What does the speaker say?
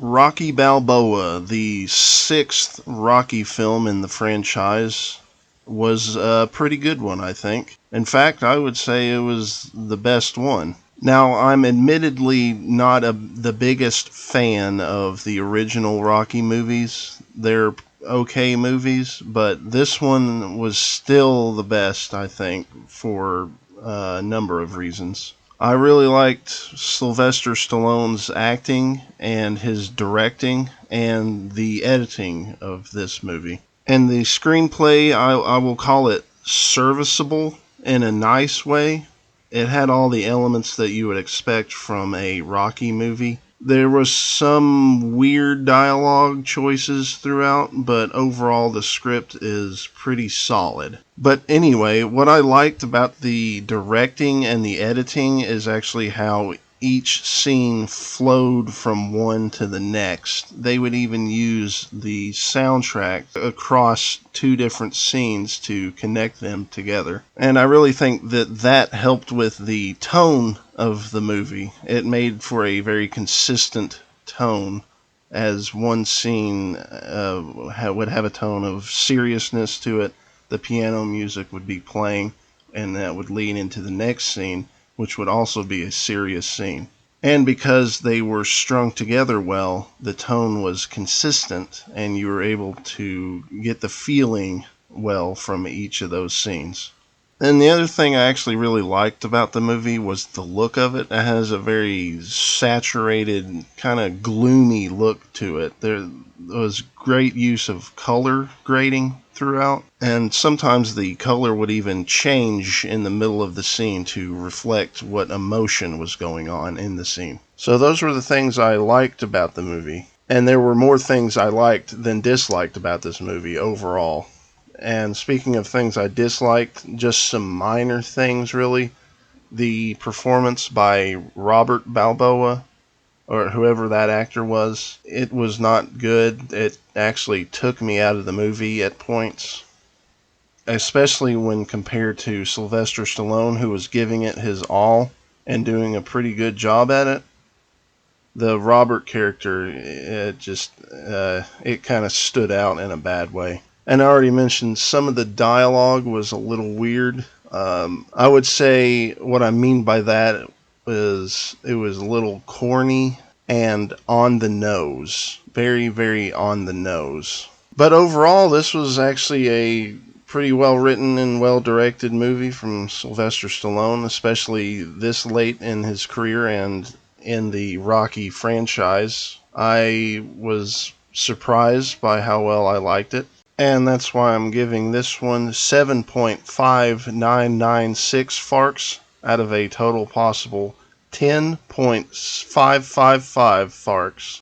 Rocky Balboa, the sixth Rocky film in the franchise, was a pretty good one, I think. In fact, I would say it was the best one. Now, I'm admittedly not the biggest fan of the original Rocky movies. They're okay movies, but this one was still the best, I think, for a number of reasons. I really liked Sylvester Stallone's acting and his directing and the editing of this movie. And the screenplay, I will call it serviceable in a nice way. It had all the elements that you would expect from a Rocky movie. There was some weird dialogue choices throughout, but overall the script is pretty solid. But anyway, what I liked about the directing and the editing is actually how each scene flowed from one to the next. They would even use the soundtrack across two different scenes to connect them together. And I really think that helped with the tone of the movie. It made for a very consistent tone, as one scene would have a tone of seriousness to it. The piano music would be playing, and that would lead into the next scene, which would also be a serious scene. And because they were strung together well, the tone was consistent, and you were able to get the feeling well from each of those scenes. And the other thing I actually really liked about the movie was the look of it. It has a very saturated, kind of gloomy look to it. There was great use of color grading throughout, and sometimes the color would even change in the middle of the scene to reflect what emotion was going on in the scene. So those were the things I liked about the movie. And there were more things I liked than disliked about this movie overall. And speaking of things I disliked, just some minor things really. The performance by Robert Balboa, or whoever that actor was, it was not good. It actually took me out of the movie at points, especially when compared to Sylvester Stallone, who was giving it his all and doing a pretty good job at it. The Robert character, it kind of stood out in a bad way. And I already mentioned some of the dialogue was a little weird. I would say what I mean by that is it was a little corny and on the nose. Very, very on the nose. But overall, this was actually a pretty well written and well directed movie from Sylvester Stallone, especially this late in his career and in the Rocky franchise. I was surprised by how well I liked it. And that's why I'm giving this one 7.5996 Farks out of a total possible 10.555 Farks.